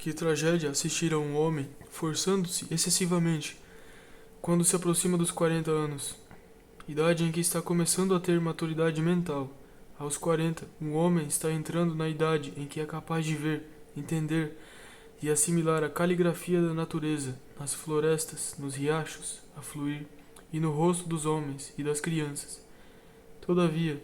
Que tragédia assistir a um homem forçando-se excessivamente quando se aproxima dos 40 anos, idade em que está começando a ter maturidade mental. Aos 40, um homem está entrando na idade em que é capaz de ver, entender e assimilar a caligrafia da natureza nas florestas, nos riachos, a fluir, e no rosto dos homens e das crianças. Todavia,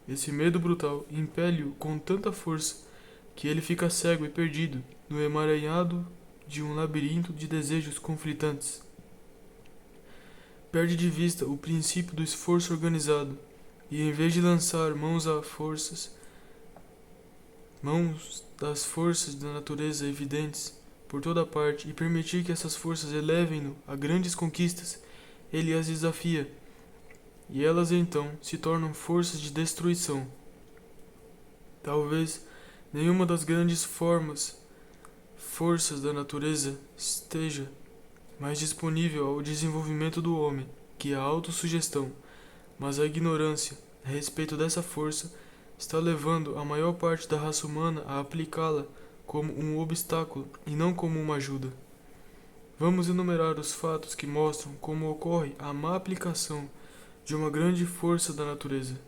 esse medo brutal impele-o com tanta força que ele fica cego e perdido no emaranhado de um labirinto de desejos conflitantes. Perde de vista o princípio do esforço organizado e, em vez de lançar mãos das forças da natureza evidentes por toda parte e permitir que essas forças elevem-no a grandes conquistas, ele as desafia, e elas então se tornam forças de destruição. Talvez nenhuma das grandes forças da natureza esteja mais disponível ao desenvolvimento do homem que a autossugestão, mas a ignorância a respeito dessa força está levando a maior parte da raça humana a aplicá-la como um obstáculo e não como uma ajuda. Vamos enumerar os fatos que mostram como ocorre a má aplicação de uma grande força da natureza.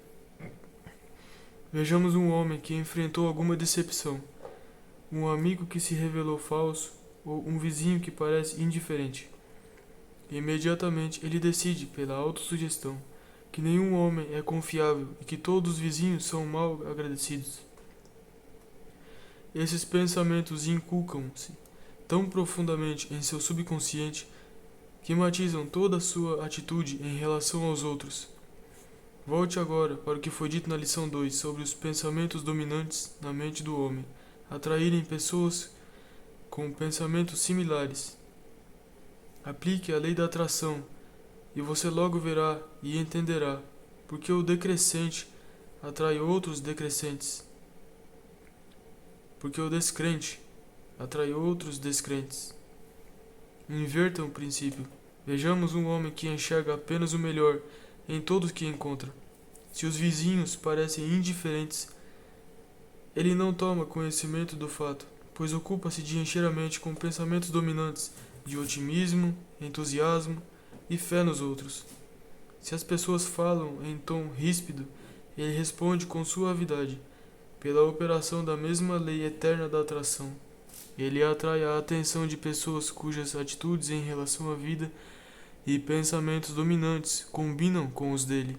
Vejamos um homem que enfrentou alguma decepção, um amigo que se revelou falso ou um vizinho que parece indiferente. Imediatamente ele decide, pela autossugestão, que nenhum homem é confiável e que todos os vizinhos são mal agradecidos. Esses pensamentos inculcam-se tão profundamente em seu subconsciente que matizam toda a sua atitude em relação aos outros. Volte agora para o que foi dito na lição 2 sobre os pensamentos dominantes na mente do homem, atraírem pessoas com pensamentos similares. Aplique a lei da atração e você logo verá e entenderá porque o decrescente atrai outros decrescentes, porque o descrente atrai outros descrentes. Inverta o princípio. Vejamos um homem que enxerga apenas o melhor em tudo o que encontra. Se os vizinhos parecem indiferentes, ele não toma conhecimento do fato, pois ocupa-se de encher a mente com pensamentos dominantes de otimismo, entusiasmo e fé nos outros. Se as pessoas falam em tom ríspido, ele responde com suavidade, pela operação da mesma lei eterna da atração. Ele atrai a atenção de pessoas cujas atitudes em relação à vida e pensamentos dominantes combinam com os dele.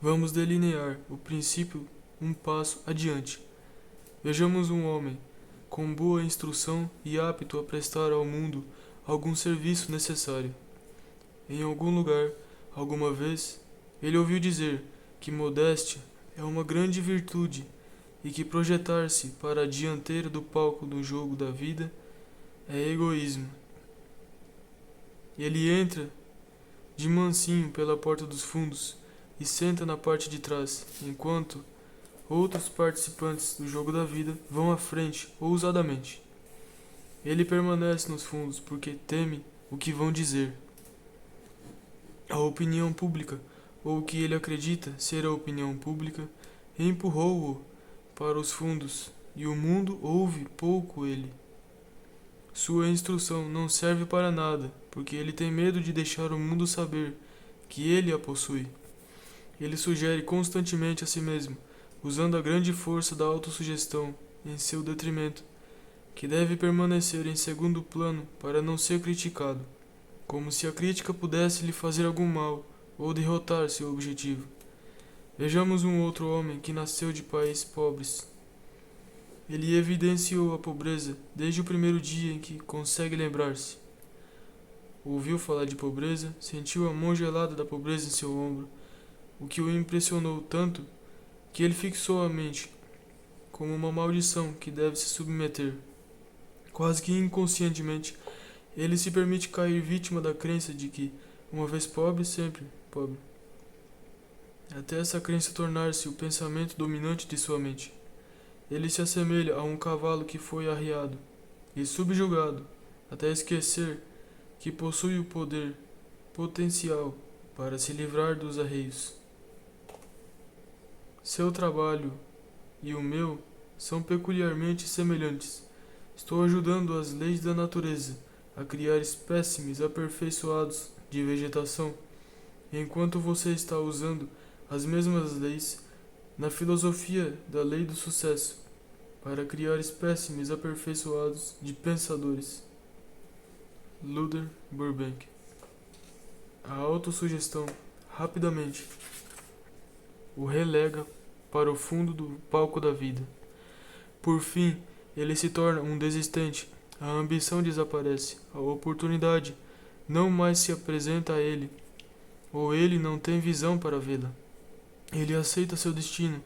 Vamos delinear o princípio um passo adiante. Vejamos um homem com boa instrução e apto a prestar ao mundo algum serviço necessário. Em algum lugar, alguma vez, ele ouviu dizer que modéstia é uma grande virtude e que projetar-se para a dianteira do palco do jogo da vida é egoísmo. Ele entra de mansinho pela porta dos fundos e senta na parte de trás, enquanto outros participantes do jogo da vida vão à frente ousadamente. Ele permanece nos fundos porque teme o que vão dizer. A opinião pública, ou o que ele acredita ser a opinião pública, empurrou-o para os fundos, e o mundo ouve pouco ele. Sua instrução não serve para nada, porque ele tem medo de deixar o mundo saber que ele a possui. Ele sugere constantemente a si mesmo, usando a grande força da autossugestão em seu detrimento, que deve permanecer em segundo plano para não ser criticado, como se a crítica pudesse lhe fazer algum mal ou derrotar seu objetivo. Vejamos um outro homem que nasceu de pais pobres. Ele evidenciou a pobreza desde o primeiro dia em que consegue lembrar-se. Ouviu falar de pobreza, sentiu a mão gelada da pobreza em seu ombro, o que o impressionou tanto que ele fixou a mente como uma maldição que deve se submeter. Quase que inconscientemente, ele se permite cair vítima da crença de que, uma vez pobre, sempre pobre, até essa crença tornar-se o pensamento dominante de sua mente. Ele se assemelha a um cavalo que foi arriado e subjugado até esquecer que possui o poder potencial para se livrar dos arreios. Seu trabalho e o meu são peculiarmente semelhantes, Estou ajudando as leis da natureza a criar espécimes aperfeiçoados de vegetação, enquanto você está usando as mesmas leis na filosofia da lei do sucesso para criar espécimes aperfeiçoados de pensadores. Luther Burbank. A autossugestão rapidamente o relega para o fundo do palco da vida. Por fim, ele se torna um desistente, a ambição desaparece, a oportunidade não mais se apresenta a ele, ou ele não tem visão para vê-la. Ele aceita seu destino.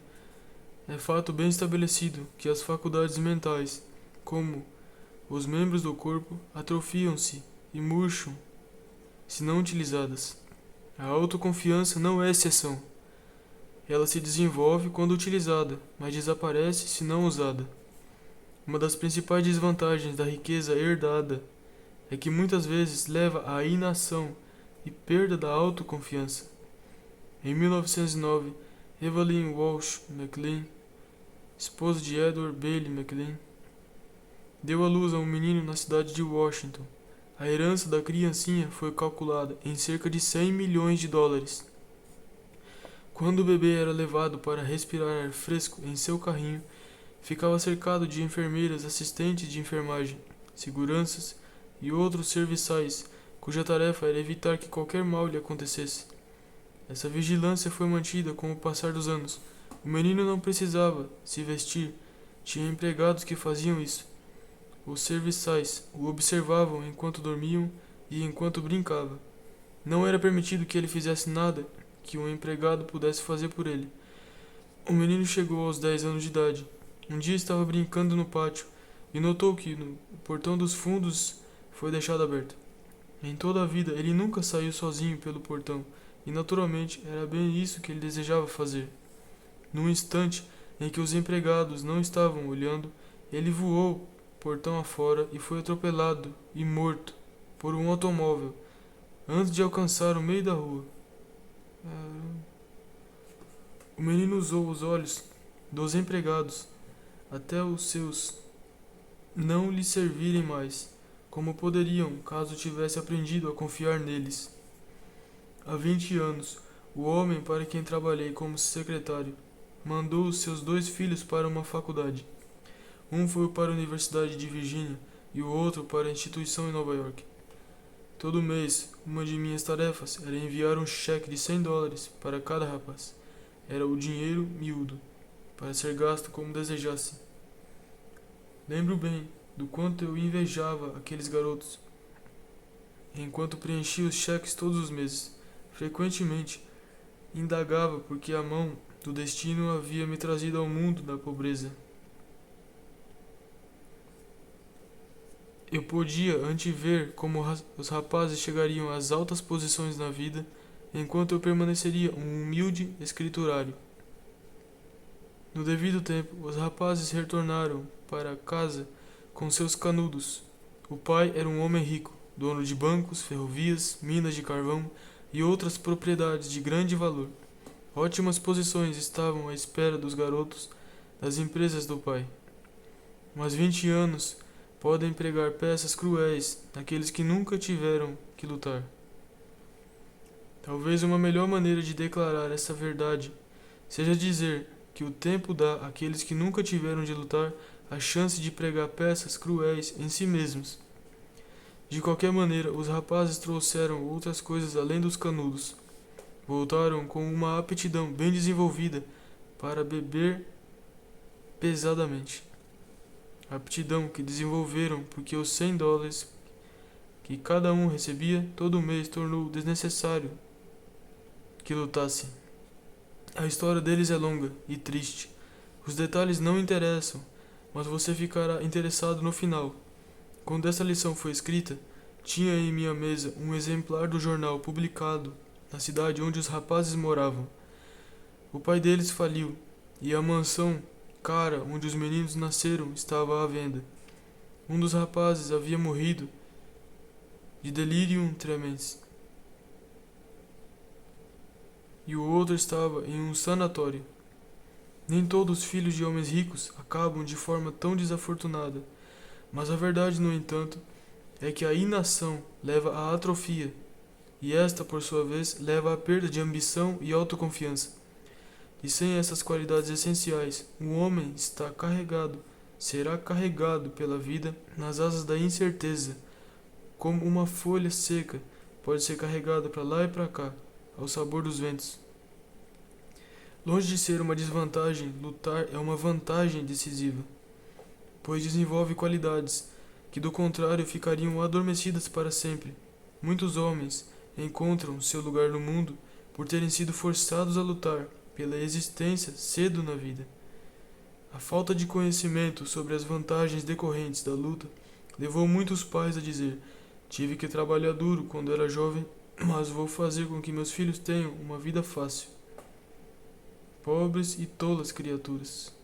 É fato bem estabelecido que as faculdades mentais, como os membros do corpo, atrofiam-se e murcham se não utilizadas. A autoconfiança não é exceção. Ela se desenvolve quando utilizada, mas desaparece se não usada. Uma das principais desvantagens da riqueza herdada é que muitas vezes leva à inação e perda da autoconfiança. Em 1909, Evelyn Walsh McLean, esposa de Edward Bailey McLean, deu à luz a um menino na cidade de Washington. A herança da criancinha foi calculada em cerca de 100 milhões de dólares. Quando o bebê era levado para respirar ar fresco em seu carrinho, ficava cercado de enfermeiras, assistentes de enfermagem, seguranças e outros serviçais, cuja tarefa era evitar que qualquer mal lhe acontecesse. Essa vigilância foi mantida com o passar dos anos. O menino não precisava se vestir, tinha empregados que faziam isso. Os serviçais o observavam enquanto dormiam e enquanto brincava. Não era permitido que ele fizesse nada que um empregado pudesse fazer por ele. O menino chegou aos 10 anos de idade. Um dia estava brincando no pátio e notou que o portão dos fundos foi deixado aberto. Em toda a vida ele nunca saiu sozinho pelo portão e naturalmente era bem isso que ele desejava fazer. Num instante em que os empregados não estavam olhando, ele voou portão afora e foi atropelado e morto por um automóvel antes de alcançar o meio da rua. O menino usou os olhos dos empregados até os seus não lhe servirem mais, como poderiam caso tivesse aprendido a confiar neles. Há 20 anos, o homem para quem trabalhei como secretário mandou os seus 2 filhos para uma faculdade. Um foi para a Universidade de Virgínia e o outro para a instituição em Nova York. Todo mês, uma de minhas tarefas era enviar um cheque de 100 dólares para cada rapaz. Era o dinheiro miúdo, para ser gasto como desejasse. Lembro bem do quanto eu invejava aqueles garotos, enquanto preenchia os cheques todos os meses. Frequentemente, indagava por que a mão do destino havia me trazido ao mundo da pobreza. Eu podia antever como os rapazes chegariam às altas posições na vida, enquanto eu permaneceria um humilde escriturário. No devido tempo, os rapazes retornaram para casa com seus canudos. O pai era um homem rico, dono de bancos, ferrovias, minas de carvão e outras propriedades de grande valor. Ótimas posições estavam à espera dos garotos das empresas do pai. Mas 20 anos podem pregar peças cruéis naqueles que nunca tiveram que lutar. Talvez uma melhor maneira de declarar essa verdade seja dizer que o tempo dá àqueles que nunca tiveram de lutar a chance de pregar peças cruéis em si mesmos. De qualquer maneira, os rapazes trouxeram outras coisas além dos canudos. Voltaram com uma aptidão bem desenvolvida para beber pesadamente. Aptidão que desenvolveram porque os 100 dólares que cada um recebia todo mês tornou desnecessário que lutassem. A história deles é longa e triste. Os detalhes não interessam, mas você ficará interessado no final. Quando essa lição foi escrita, tinha em minha mesa um exemplar do jornal publicado na cidade onde os rapazes moravam. O pai deles faliu e a mansão cara onde os meninos nasceram estava à venda. Um dos rapazes havia morrido de delirium tremens e o outro estava em um sanatório. Nem todos os filhos de homens ricos acabam de forma tão desafortunada. Mas a verdade, no entanto, é que a inação leva à atrofia, e esta, por sua vez, leva à perda de ambição e autoconfiança. E sem essas qualidades essenciais, o homem será carregado pela vida nas asas da incerteza, como uma folha seca pode ser carregada para lá e para cá, ao sabor dos ventos. Longe de ser uma desvantagem, lutar é uma vantagem decisiva, pois desenvolve qualidades que, do contrário, ficariam adormecidas para sempre. Muitos homens encontram seu lugar no mundo por terem sido forçados a lutar pela existência cedo na vida. A falta de conhecimento sobre as vantagens decorrentes da luta levou muitos pais a dizer: tive que trabalhar duro quando era jovem, mas vou fazer com que meus filhos tenham uma vida fácil. Pobres e tolas criaturas.